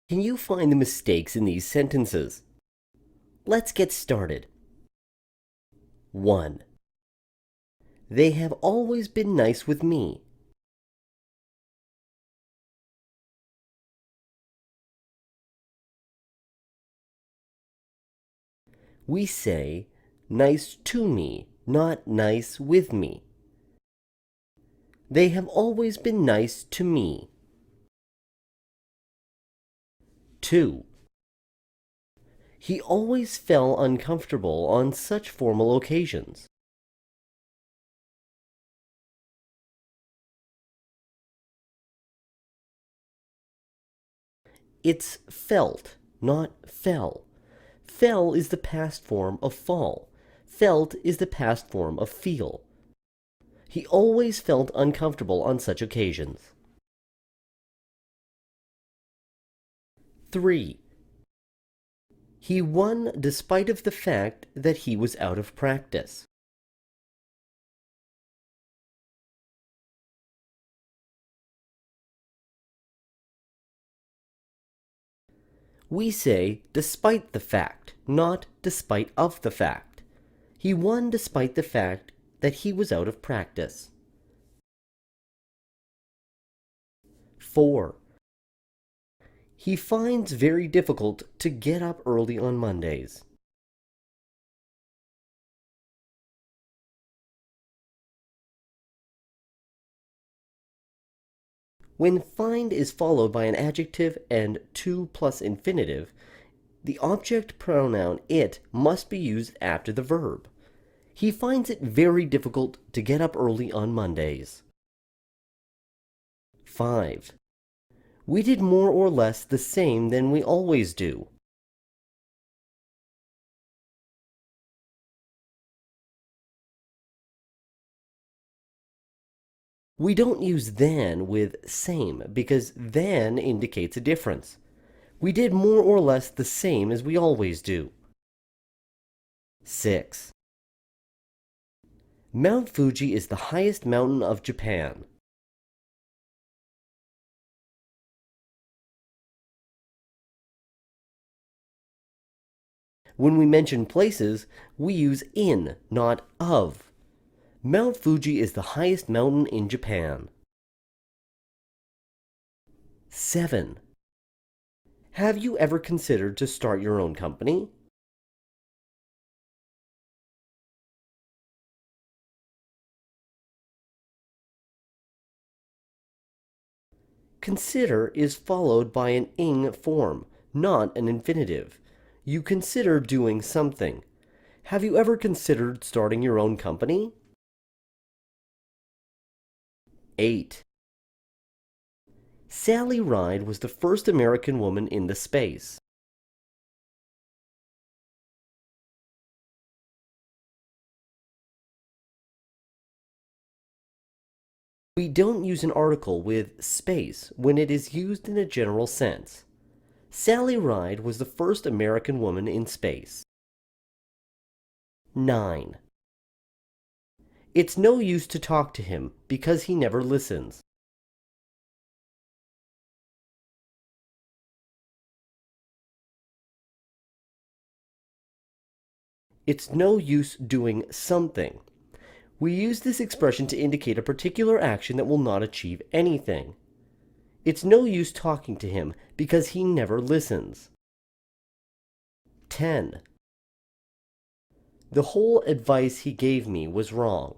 Can you find the mistakes in these sentences? Let's get started. 1. They have always been nice with me. We say nice to me, not nice with me. They have always been nice to me. 2. He always felt uncomfortable on such formal occasions. It's felt, not fell. Fell is the past form of fall. Felt is the past form of feel. He always felt uncomfortable on such occasions. 3. He won despite of the fact that he was out of practice. We say despite the fact, not despite of the fact. He won despite the fact that he was out of practice. 4. He finds very difficult to get up early on Mondays. When find is followed by an adjective and to plus infinitive, the object pronoun it must be used after the verb. He finds it very difficult to get up early on Mondays. 5. We did more or less the same than we always do. We don't use than with same because than indicates a difference. We did more or less the same as we always do. 6. Mount Fuji is the highest mountain of Japan. When we mention places, we use in, not of. Mount Fuji is the highest mountain in Japan. 7. Have you ever considered to start your own company? Consider is followed by an ing form, not an infinitive. You consider doing something. Have you ever considered starting your own company? 8. Sally Ride was the first American woman in the space. We don't use an article with space when it is used in a general sense. Sally Ride was the first American woman in space. 9. It's no use to talk to him because he never listens. It's no use doing something. We use this expression to indicate a particular action that will not achieve anything. It's no use talking to him because he never listens. 10. The whole advice he gave me was wrong.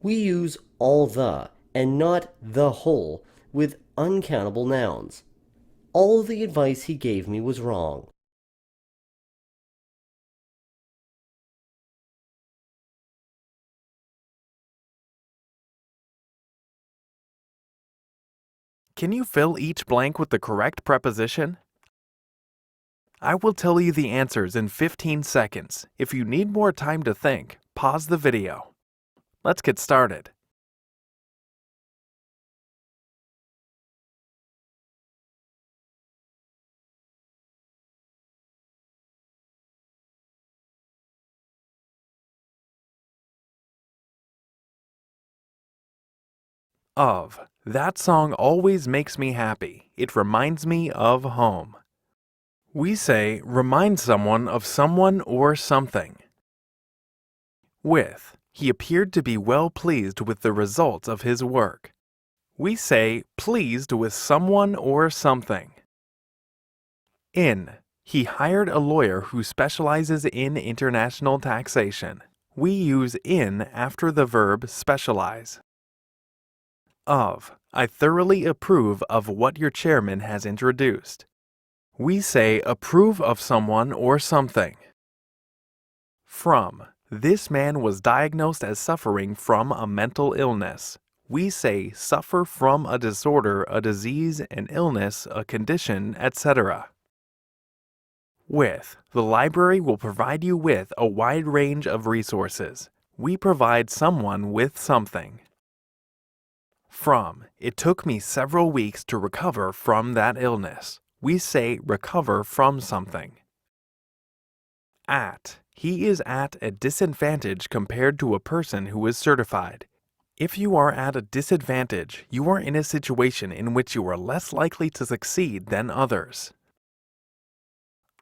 We use all the and not the whole with uncountable nouns. All the advice he gave me was wrong. Can you fill each blank with the correct preposition? I will tell you the answers in 15 seconds. If you need more time to think, pause the video. Let's get started. Of. That song always makes me happy. It reminds me of home. We say remind someone of someone or something. With. He appeared to be well pleased with the results of his work. We say pleased with someone or something. In. He hired a lawyer who specializes in international taxation. We use in after the verb specialize. Of. I thoroughly approve of what your chairman has introduced. We say approve of someone or something. From. This man was diagnosed as suffering from a mental illness. We say suffer from a disorder, a disease, an illness, a condition, etc. With. The library will provide you with a wide range of resources. We provide someone with something. From. It took me several weeks to recover from that illness. We say recover from something. At. He is at a disadvantage compared to a person who is certified. If you are at a disadvantage, you are in a situation in which you are less likely to succeed than others.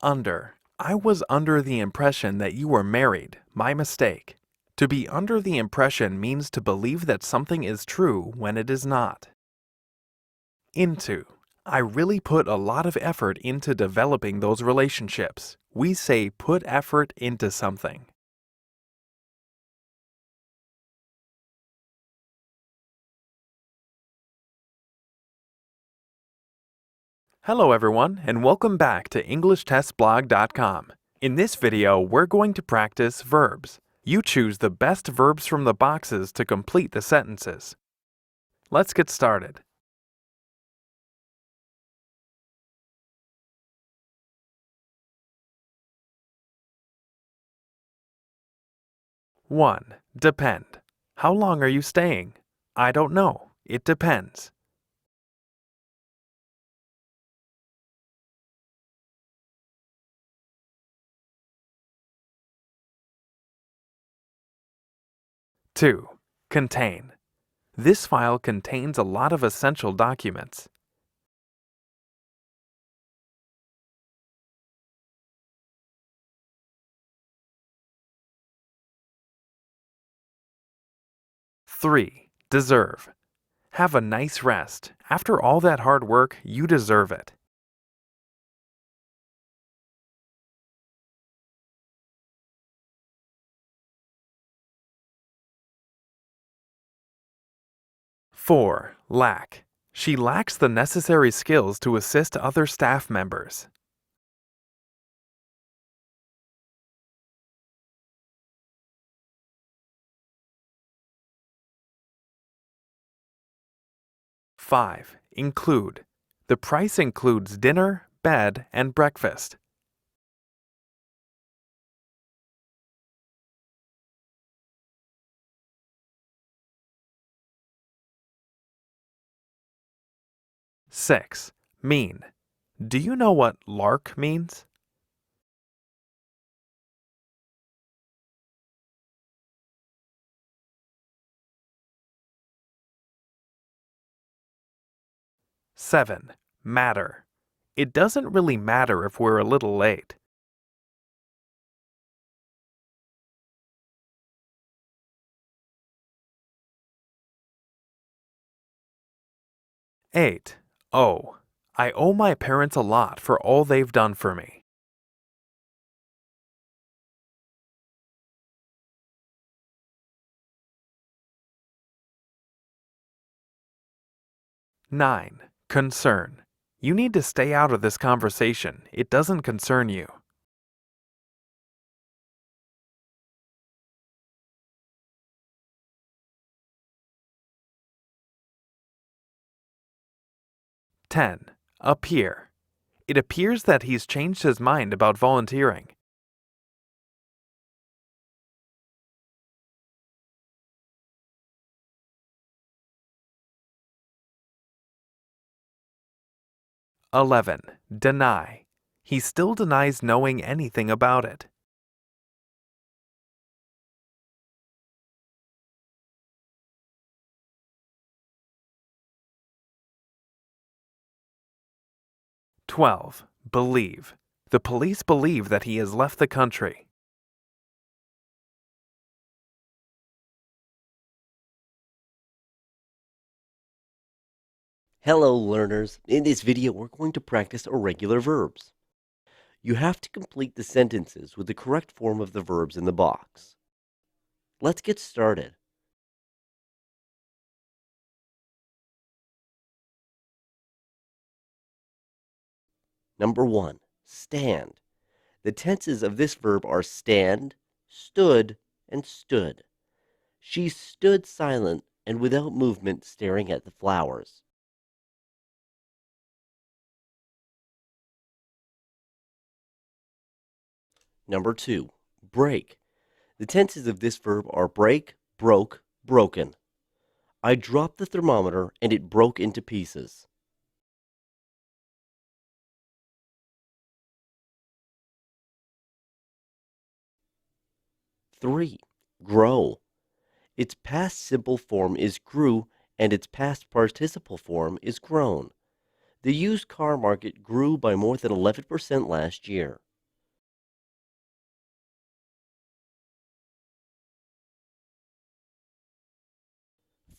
Under. I was under the impression that you were married. My mistake. To be under the impression means to believe that something is true when it is not. Into. I really put a lot of effort into developing those relationships. We say put effort into something. Hello everyone, and welcome back to EnglishTestBlog.com. In this video, we're going to practice verbs. You choose the best verbs from the boxes to complete the sentences. Let's get started. One. Depend. How long are you staying? I don't know. It depends. 2. Contain. This file contains a lot of essential documents. 3. Deserve. Have a nice rest. After all that hard work, you deserve it. 4. Lack. She lacks the necessary skills to assist other staff members. 5. Include. The price includes dinner, bed, and breakfast. 6. Mean. Do you know what lark means? 7. Matter. It doesn't really matter if we're a little late. 8. Owe. I owe my parents a lot for all they've done for me. 9. Concern. You need to stay out of this conversation. It doesn't concern you. 10. Appear. It appears that he's changed his mind about volunteering. 11. Deny. He still denies knowing anything about it. 12. Believe. The police believe that he has left the country. Hello, learners. In this video, we're going to practice irregular verbs. You have to complete the sentences with the correct form of the verbs in the box. Let's get started. Number 1, stand. The tenses of this verb are stand, stood, and stood. She stood silent and without movement, staring at the flowers. Number 2, break. The tenses of this verb are break, broke, broken. I dropped the thermometer and it broke into pieces. Three, grow. Its past simple form is grew and its past participle form is grown. The used car market grew by more than 11% last year.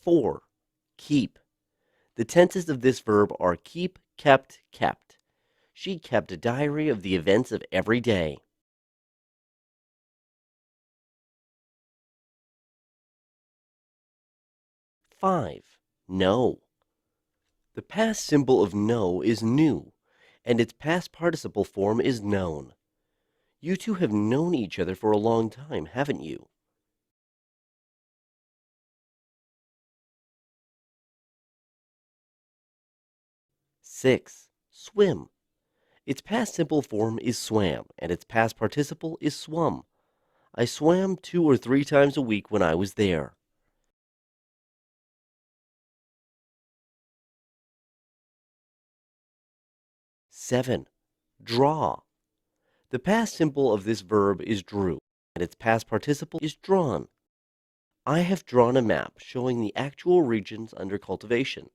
4, keep. The tenses of this verb are keep, kept, kept. She kept a diary of the events of every day. 5, know. The past simple of know is knew, and its past participle form is known. You two have known each other for a long time, haven't you? 6, swim. Its past simple form is swam, and its past participle is swum. I swam 2 or 3 times a week when I was there. 7, draw. The past simple of this verb is drew, and its past participle is drawn. I have drawn a map showing the actual regions under cultivation.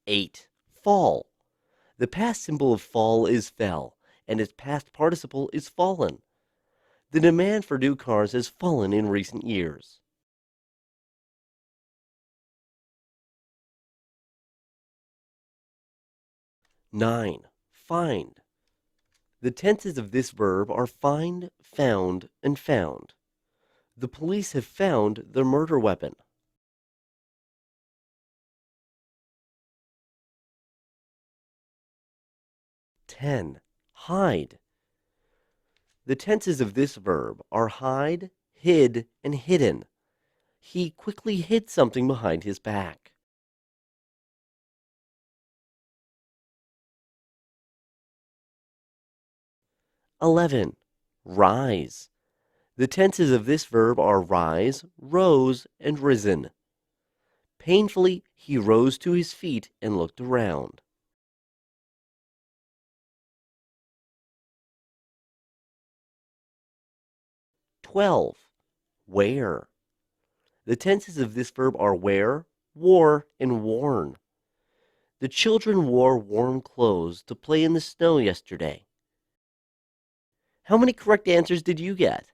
8, fall. The past simple of fall is fell, and its past participle is fallen. The demand for new cars has fallen in recent years. 9, find. The tenses of this verb are find, found, and found. The police have found the murder weapon. 10, hide. The tenses of this verb are hide, hid, and hidden. He quickly hid something behind his back. 11, rise. The tenses of this verb are rise, rose, and risen. Painfully, he rose to his feet and looked around. 12, wear. The tenses of this verb are wear, wore, and worn. The children wore warm clothes to play in the snow yesterday. How many correct answers did you get?